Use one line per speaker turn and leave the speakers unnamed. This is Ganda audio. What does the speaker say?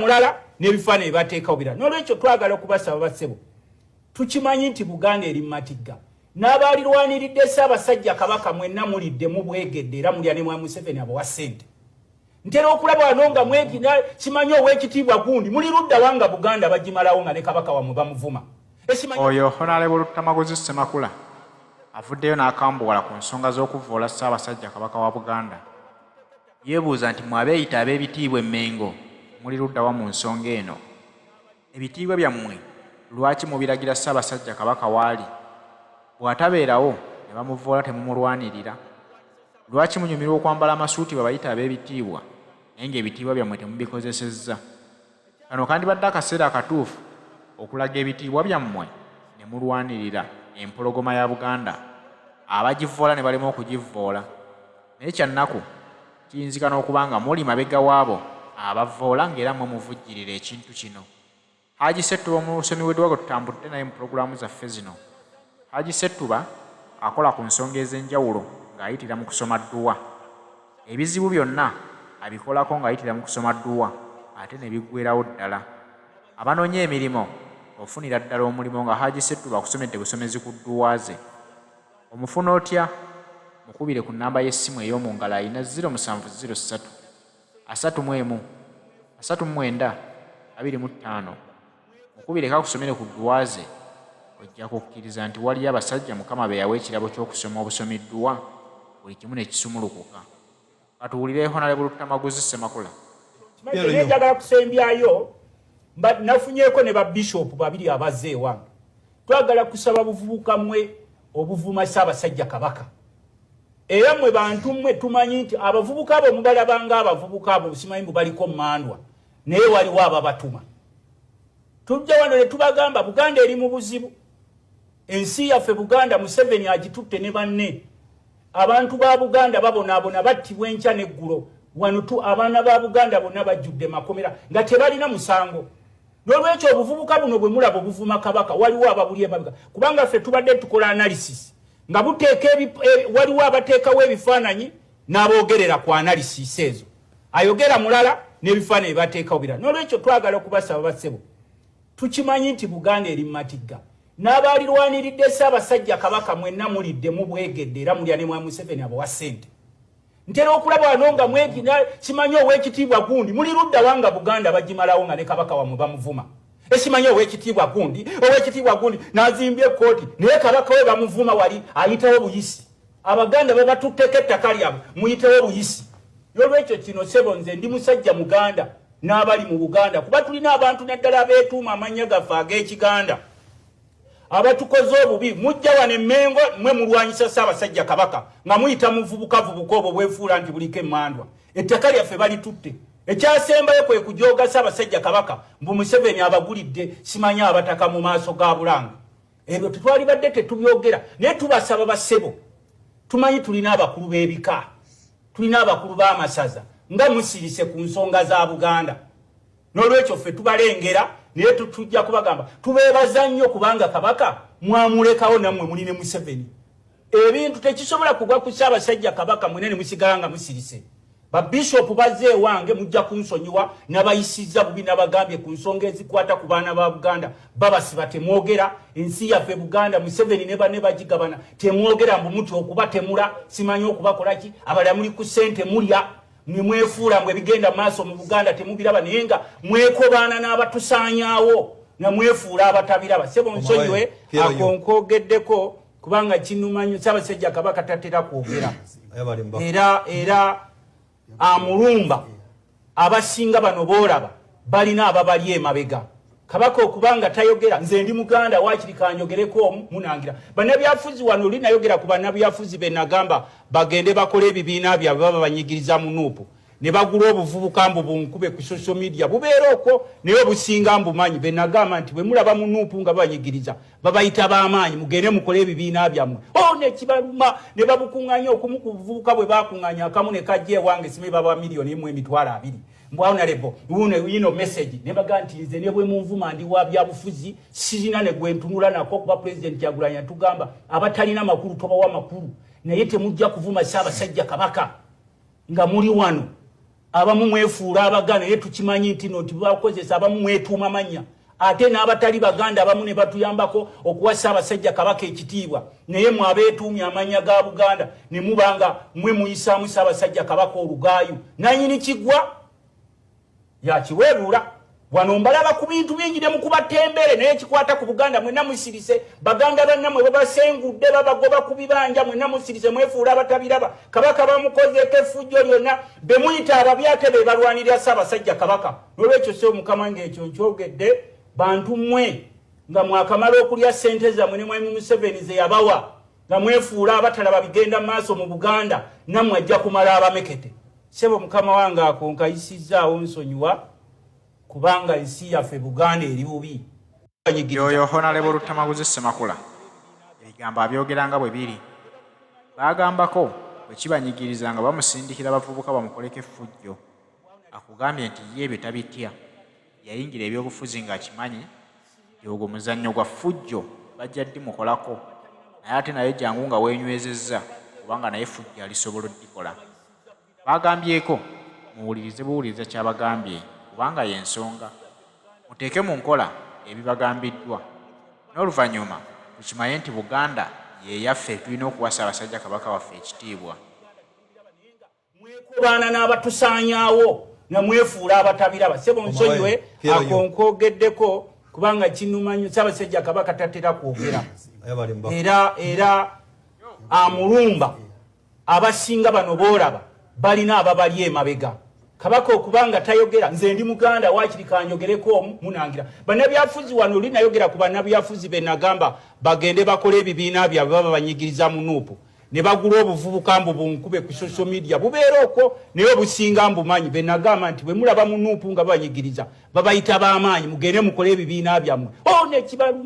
mulala n'ebifaananyi bateekawo birala. N'olwekyo twagala okubasaba bassebo, tukimanyi nti Buganda eri matigga, n'abalirwaniridde Ssaabasajja Kabaka mwenna mulidde mubwegedde era mulya ne Mwami Museveni abawa ssente. Ntera okulaba wano nga mwegina kimanyi ow'ekitiibwa gundi muli ludda wanga Buganda bagimalawo nga ne Kabaka wamwe bamuvuma.
Oyo Honorable Luttamaguzi Semakula avuddeyo n'akambuwala ku nsonga z'okuvvoola Ssaabasajja Kabaka wa Buganda. Yeebuuza nti mwabeeyita ab'ebitiibwa Emmengo muli luddawa mu nsonga eno. Ebitiibwa byammwe lwaki mubiragira Ssaabasajja Kabaka waali? Bw'atabeerawo ne bamuvvoola temumulwanirira. Lwaki munyumirwa okwambala amasuuti babayita ab'ebitiibwa naye ng'ebitiibwa byammwe temubikozesezza? Kano kandibadde akaseera akatuufu okulaga ebitiibwa byammwe ne mulwanirira empologoma ya Buganda, abagivvoola ne balema okugivvoola. Naye kyannaku kiyinzika n'okuba nga muli mabega waabo abavvoola ng'era mwe muvujjirira ekintu kino. Haji Ssettuba omusomi w'eddwako tutambudde naye mu pulogulaamu zaffe zino. Haji Ssettuba akola ku nsonga ez'enjawulo ng'ayitira mu kusoma dduwa. Ebizibu byonna abikolako ng'ayitira mu kusoma dduwa ate ne biggweerawo ddala. Abanoonya emirimu ofunira ddala omulimu nga Haji Ssettuba akusomedde busomezi ku dduwa ze. Omufuna otya? Mukubire ku nnamba y'essimu ey'omu ngalo ayina 0703 31 39 25. Mukubire kakusomere ku dduwa ze ojja kukkiriza nti waliyo abasajja Mukama be yawa ekirabo ky'okusoma obusomiddwa buli kimu ne kisumulukuka. Katuwulire Honorable Luttamaguzi Semakula.
Njagala kusembyayo nafunyeeko ne babishopu babiri abazze ewange. Twagala kusaba buvubuka mmwe obuvuma Ssaabasajja Kabaka. Era mmwe bantu mmwe tumanyi nti abavubuka abo mubalabanga abavubuka abo simanyi mbu baliko mmandwa naye waliwo ababatuma. Tujja wano ne tubagamba Buganda eri mu buzibu. Ensi yaffe Buganda Museveni agitutte ne banne. Abantu ba Buganda babonaabona battibwa enkya n'eggulo. Wano tu abaana ba Buganda bonna bajjudde makomera nga tebalina musango. N'olwekyo obuvubuka buno bwe mulaba obuvuma Kabaka waliwo ababuli emabega. Kubanga ffe tubadde tukola analysis nga buteeka waliwo abateekawo ebifaananyi n'aboogerera ku analysis ezo. Ayogera mulala n'ebifaananyi bateekawo birala. N'olwekyo twagala okubasaba bassebo, tukimanyi nti Buganda eri matigga, n'abalirwaniridde Ssaabasajja Kabaka mwenna mulidde mubwegedde era mulya ne Mwami Museveni abawa ssente. Ntera okulaba wano nga mwegina kimanyi ow'ekitiibwa gundi muli ludda wanga Buganda bagimalawo nga ne Kabaka wamwe bamuvuma. Esimanyi ow'ekitiibwa gundi n'azimbye ekkooti naye Kabaka we bamuvuma wali ayitawo buyisi. Abaganda babatutteko ettaka lyabwe muyitewo buyisi. N'olwekyo kino ssebo nze ndi musajja Muganda n'abali mu Buganda kuba tulina abantu naddala abeetuuma amannya gaffe ag'Ekiganda abatukoze obubi. Mujja wano Emmengo mwe mulwanyisa Ssaabasajja Kabaka nga muyita muvubuka obwo bwefuula nti buliko emmandwa. Ettaka lyaffe balitutte. Ekyasembayo kwe kujooga Ssaabasajja Kabaka mbu Museveni abagulidde simanyi abataka mu maaso ga Bulanga. Ebyo tetwali badde tetubyogera naye tubasaba bassebo, tumanyi tulina abakulu b'ebika, tulina abakulu b'amasaza nga musirise ku nsonga za Buganda. N'olwekyo ffe tubalengera naye tujja kubagamba tubeebaza nnyo kubanga Kabaka mwamulekawo nammwe muli ne Museveni. Ebintu tekisobola kugwa ku Ssaabasajja Kabaka mwene ne musigala nga musirise. Babishopu bazze ewange mujja kunsonyiwa n'abayisizza bubi n'abagambye ku nsonga ezikwata ku baana ba Buganda babasiba temwogera. Ensi yaffe Buganda Museveni ne banne bagigabana temwogera mbu muti okuba temula simanyi okubakola ki abalala muli ku ssente mulya ne mwefuula mwe bigenda maaso mu Buganda temubiraba naye nga mwekobaana n'abatusaanyaawo na mwefuula abatabiraba. Ssebo nsonyiwe akonkogeddeko kubanga kinumanyi Ssaabasajja Kabaka tatera kwogera era amulumba abasinga bano boolaba balina ababali emabega. Kabaka okubanga tayogera nze ndi Muganda waakiri kanyogereko munangira. Bannabyafuzi wano oli nayogera ku bannabyafuzi be nagamba bagende bakole ebibiina byabwe baba banyigiriza mu nuupu ne bagula obuvubuka mbu bunkube ku social media bubeera okwo naye obusinga mbumanyi be nagamba nti bwe mulaba mu nuupu nga banyigiriza babayita b'amaanyi mugende mukole ebibiina byammwe. Ne kibaluma ne babukuŋŋanya okumu ku buvubuka bwe bakuŋŋanya akamu ne kajja ewange sime baba miliyoni emu emitwalo 2. Honorable ino message ne baga nti nze ne bwe munvuma ndi wa byabufuzi sirina ne gwentunula nako kuba president Kyagulanyi tugamba abatalina makulu tobawa makulu naye temujja kuvuma Ssaabasajja Kabaka nga muli wano abamu mwefuula abaganda naye tukimanyi nti nti bakozesa abamu mwetuuma mannya ate n'abatali baganda abamu ne batuyambako okuwa Ssaabasajja Kabaka ekitiibwa naye mwe abeetuumya amanya ga Buganda ne mubanga mwe muyisaamu Ssaabasajja Kabaka olugaayu nannyini kigwa yakiweebuula wano mbalaba ku bintu bingi ne mukuba ttembere naye kikwata ku Buganda mwenna musirise baganda bannammwe babasengudde babagoba ku bibanja mwenna musirise mwefuula abatabiraba Kabaka bamukozeeko effujjo lyonna be muyita ababyate be balwanirira Ssaabasajja Kabaka n'olwekyo sebo Mukama ng'ekyo nkyogedde bantu mmwe nga mwakamala okulya ssente zammwe ne mwami Museveni ze yabawa nga mwefuula abatalaba bigenda maaso mu Buganda nammwe ajja kumala abamekete sebo Mukama wange ako nkayisizaawo nsonyiwa kubanga ensi yaffe Buganda eri bubi
yoyo Honorable Luttamaguzi Ssemakula ebigambo abyogeranga bwe biri bagambako bwe kibanyigiriza nga bamusindikira abavubuka bamukoleko effujjo akugambye nti ye ebyo tabitya yayingira ebyobufuzi ng'akimanyi ogwo muzannyo gwa ffujjo bajja ddi mukolako naye ate naye jangu nga weenywezezza kubanga naye ffujjo alisobola oddikola bagambyeko muwulirize buwuliriza kyabagambye kubanga y'ensonga muteeke mu nkola ebibagambiddwa n'oluvannyuma tukimanye nti Buganda ye yaffe tulina okuwa Ssaabasajja Kabaka waffe ekitiibwa
mwekubaana n'abatusaanyaawo namwefuula abatabiraba sebo nsonyiwe akonkogeddeko kubanga kinumanyi Ssaabasajja Kabaka tatera kwogera era amulumba abasinga bano boolaba balina ababali emabega Kabaka okubanga tayogera nze ndi Muganda wakiri kanyogereko munangira bannabyafuzi wano linayogera ku bannabyafuzi be nagamba bagende bakole ebibiina byabwe baba banyigiriza mu nuupu ne bagula obuvubuka mbu bunkube ku social media bubeera okwo naye obusinga mbumanyi be nagamba nti bwe mulaba mu nuupu nga banyigiriza babayita b'amaanyi mugende mukole ebibiina byammwe ne kibalu